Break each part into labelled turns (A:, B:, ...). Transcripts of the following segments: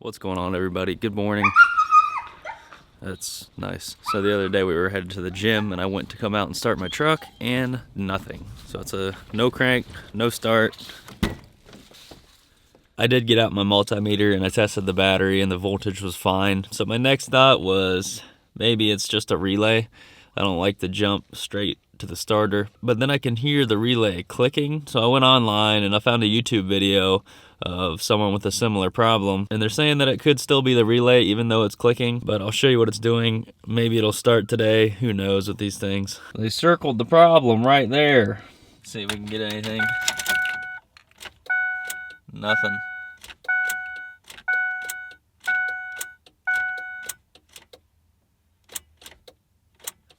A: What's going on, everybody? Good morning. That's nice. So the other day we were headed to the gym and I went to come out and start my truck and nothing. So it's a no crank, no start. I did get out my multimeter and I tested the battery and the voltage was fine. So my next thought was maybe it's just a relay. I don't like to jump straight to the starter, but then I can hear the relay clicking. So I went online and I found a YouTube video of someone with a similar problem, and they're saying that it could still be the relay even though it's clicking, but I'll show you what it's doing. Maybe it'll start today. Who knows with these things. They circled the problem right there. Let's see if we can get anything. Nothing.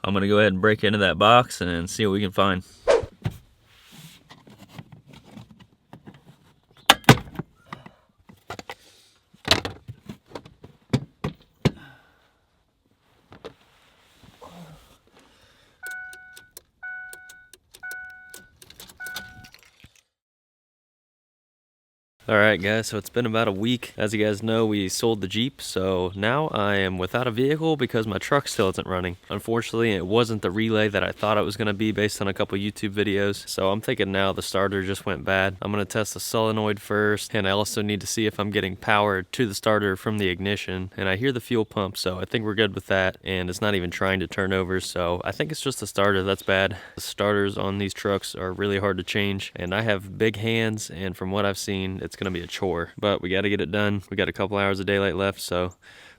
A: I'm gonna go ahead and break into that box and see what we can find. Alright guys, so it's been about a week. As you guys know, we sold the Jeep, so now I am without a vehicle because my truck still isn't running. Unfortunately, it wasn't the relay that I thought it was going to be based on a couple YouTube videos, so I'm thinking now the starter just went bad. I'm going to test the solenoid first, and I also need to see if I'm getting power to the starter from the ignition, and I hear the fuel pump, so I think we're good with that, and it's not even trying to turn over, so I think it's just the starter that's bad. The starters on these trucks are really hard to change, and I have big hands, and from what I've seen, it's gonna be a chore, but we got to get it done. We got a couple hours of daylight left, so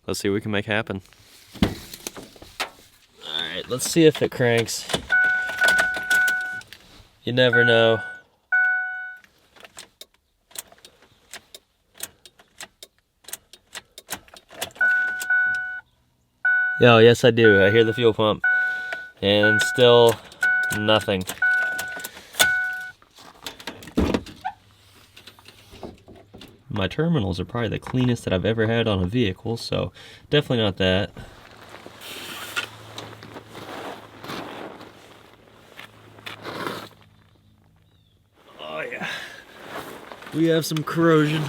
A: let's see what we can make happen. All right, let's see if it cranks. You never know. Oh, yes I do. I hear the fuel pump, and still nothing. My terminals are probably the cleanest that I've ever had on a vehicle, so definitely not that. Oh yeah, we have some corrosion.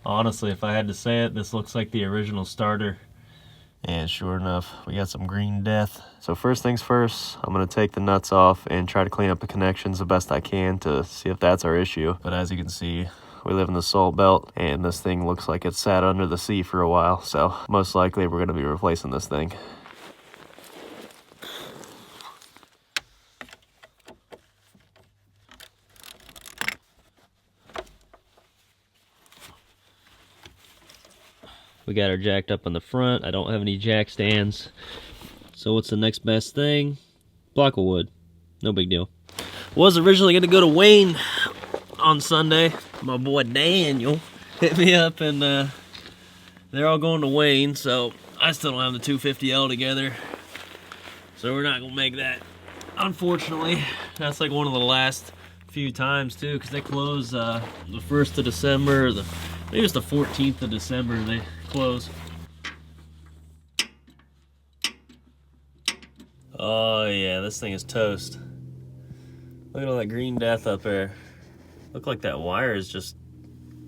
A: Honestly, if I had to say it, this looks like the original starter. And sure enough, we got some green death. So first things first, I'm gonna take the nuts off and try to clean up the connections the best I can to see if that's our issue. But as you can see, we live in the salt belt and this thing looks like it's sat under the sea for a while. So most likely we're gonna be replacing this thing. We got her jacked up on the front. I don't have any jack stands. So what's the next best thing? Block of wood. No big deal. Was originally going to go to Wayne on Sunday. My boy Daniel hit me up and they're all going to Wayne. So I still don't have the 250L together. So we're not going to make that. Unfortunately, that's like one of the last few times too, because they close the 1st of December. Or maybe it's the 14th of December they close. Oh yeah, this thing is toast. Look at all that green death up there. Look like that wire is just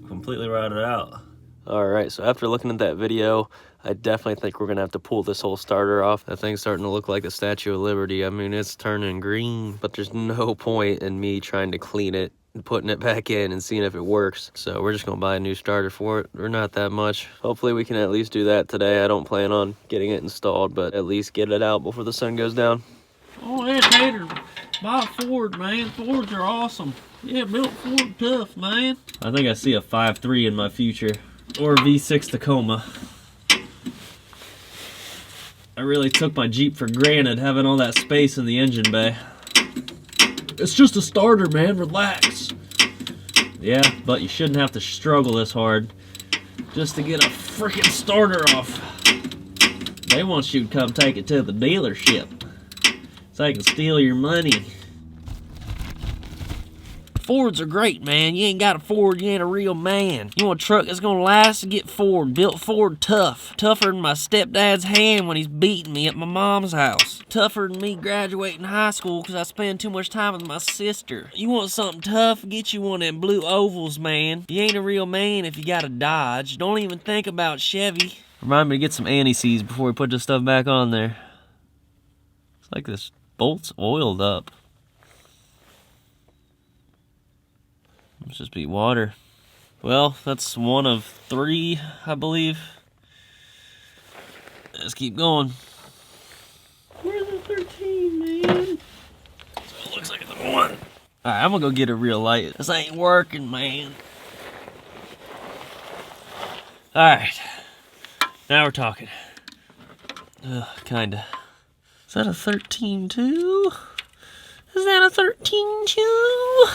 A: completely rotted out. Alright, so after looking at that video, I definitely think we're gonna have to pull this whole starter off. That thing's starting to look like the Statue of Liberty. I mean, it's turning green, but there's no point in me trying to clean it and putting it back in and seeing if it works. So we're just gonna buy a new starter for it. We're not that much. Hopefully we can at least do that today. I don't plan on getting it installed, but at least get it out before the sun goes down.
B: Oh, yeah, Tater, buy a Ford, man. Fords are awesome. Yeah, built Ford tough, man.
A: I think I see a 5.3 in my future, or a V6 Tacoma. I really took my Jeep for granted, having all that space in the engine bay.
B: It's just a starter, man. Relax.
A: Yeah, but you shouldn't have to struggle this hard just to get a freaking starter off. They want you to come take it to the dealership so they can steal your money.
B: Fords are great, man. You ain't got a Ford, you ain't a real man. You want a truck that's gonna last, get Ford. Built Ford tough. Tougher than my stepdad's hand when he's beating me at my mom's house. Tougher than me graduating high school because I spend too much time with my sister. You want something tough? Get you one of them blue ovals, man. You ain't a real man if you got a Dodge. Don't even think about Chevy. Remind me to get some anti-seize before we put this stuff back on there. It's like this bolt's oiled up. Must just be water. Well, that's one of 3, I believe. Let's keep going. Where's the 13, man? So it looks like it's a 1. Alright, I'm gonna go get a real light. This ain't working, man. Alright. Now we're talking. Kinda. Is that a 13 too? Is that a 13 too?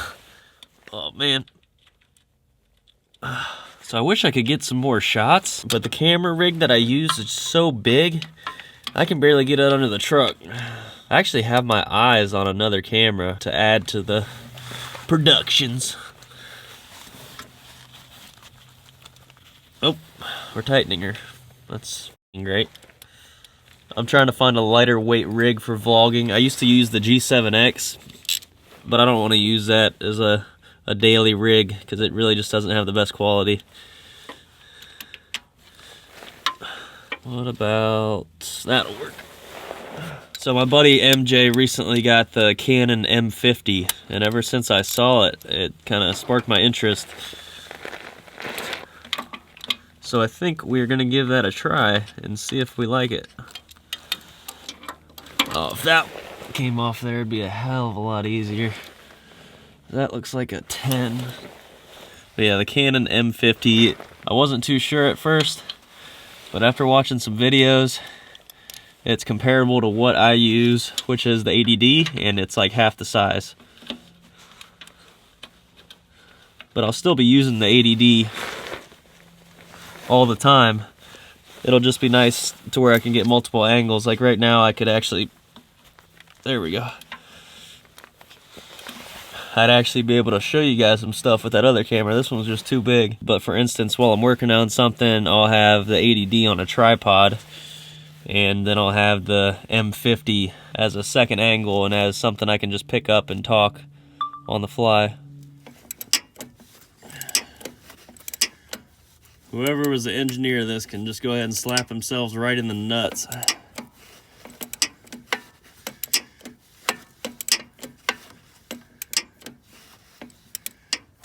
B: Oh, man. So I wish I could get some more shots, but the camera rig that I use is so big, I can barely get it under the truck. I actually have my eyes on another camera to add to the productions. Oh, we're tightening her. That's great. I'm trying to find a lighter weight rig for vlogging. I used to use the G7X, but I don't want to use that as a daily rig because it really just doesn't have the best quality. What about that'll work? So my buddy MJ recently got the Canon M50, and ever since I saw it, it kind of sparked my interest. So I think we're gonna give that a try and see if we like it. Oh, if that came off there, it'd be a hell of a lot easier. That looks like a 10. But yeah, the Canon M50, I wasn't too sure at first, but after watching some videos, it's comparable to what I use, which is the 80D, and it's like half the size. But I'll still be using the 80D all the time. It'll just be nice to where I can get multiple angles. Like right now, I could actually, there we go. I'd actually be able to show you guys some stuff with that other camera. This one's just too big. But for instance, while I'm working on something, I'll have the 80D on a tripod, and then I'll have the M50 as a second angle and as something I can just pick up and talk on the fly. Whoever was the engineer of this can just go ahead and slap themselves right in the nuts.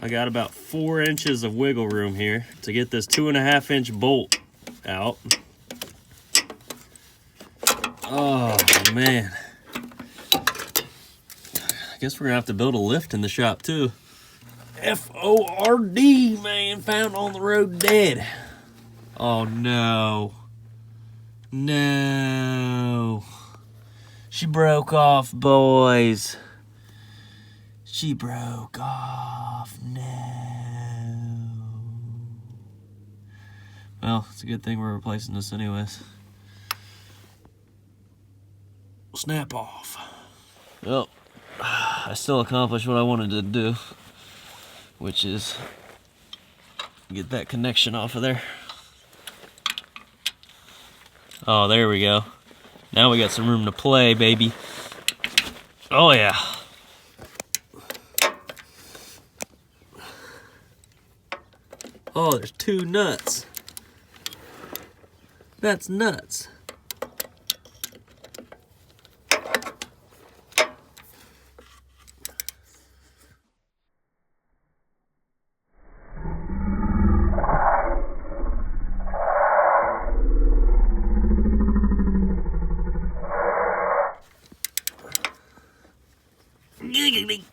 B: I got about 4 inches of wiggle room here to get this 2.5-inch bolt out. Oh man. I guess we're gonna have to build a lift in the shop too. F-O-R-D, man, found on the road dead. Oh no. No. She broke off, boys. She broke off. No. Well, it's a good thing we're replacing this anyways. Snap off. Well, I still accomplished what I wanted to do, which is get that connection off of there. Oh, there we go. Now we got some room to play, baby. Oh yeah. Oh, there's 2 nuts. That's nuts.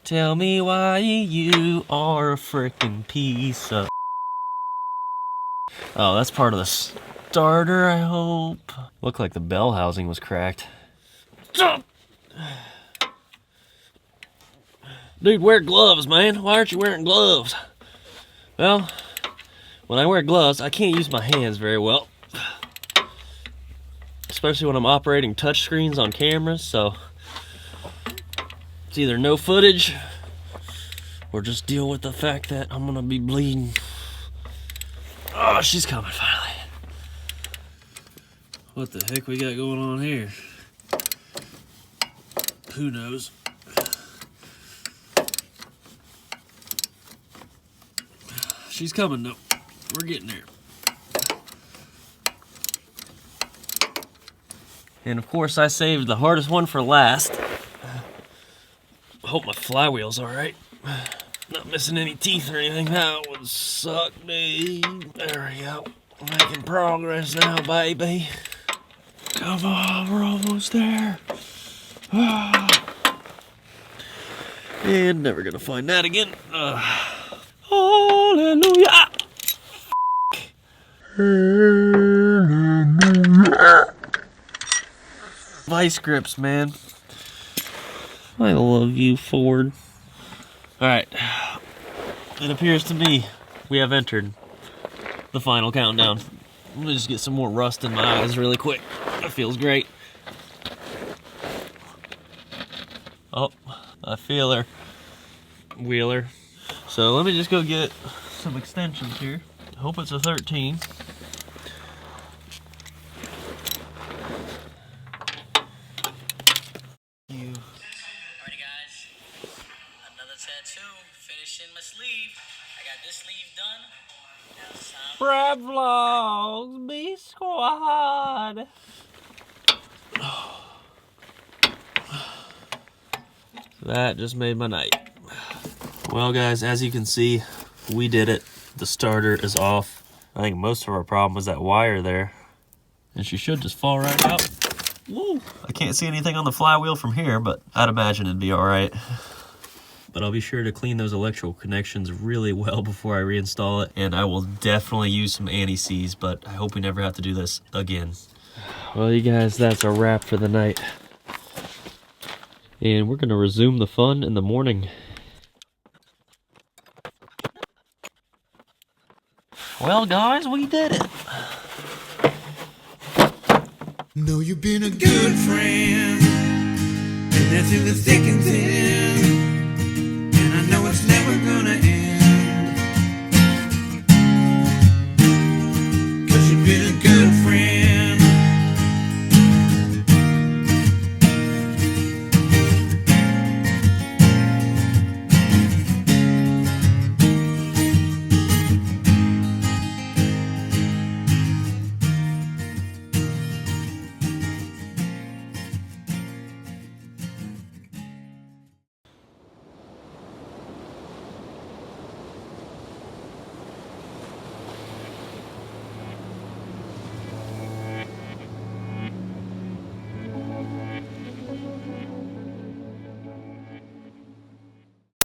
B: Tell me why you are a frickin' piece of... Oh, that's part of the starter, I hope. Looked like the bell housing was cracked. Dude, wear gloves, man. Why aren't you wearing gloves? Well, when I wear gloves, I can't use my hands very well. Especially when I'm operating touch screens on cameras, so... It's either no footage or just deal with the fact that I'm gonna be bleeding. Oh, she's coming finally. What the heck we got going on here? Who knows? She's coming though. We're getting there. And of course I saved the hardest one for last. Hope my flywheel's alright. Not missing any teeth or anything. That would suck, dude. There we go. Making progress now, baby. Come on, we're almost there. And never gonna find that again. Hallelujah! Vice grips, man. I love you, Ford. Alright. It appears to me we have entered the final countdown. I'm gonna just get some more rust in my eyes really quick. That feels great. Oh, I feel her. Wheeler. So let me just go get some extensions here. Hope it's a 13.
C: Alrighty guys, another tattoo finishing my sleeve. I got this sleeve done. Now it's time.
B: Brad Vlogs, B Squad. That just made my night. Well guys, as you can see, we did it. The starter is off. I think most of our problem was that wire there. And she should just fall right out. Woo! I can't see anything on the flywheel from here, but I'd imagine it'd be alright. But I'll be sure to clean those electrical connections really well before I reinstall it. And I will definitely use some anti-seize, but I hope we never have to do this again. Well, you guys, that's a wrap for the night. And we're gonna resume the fun in the morning. Well, guys, we did it.
D: Know you've been a good friend, and that's in the thick and thin.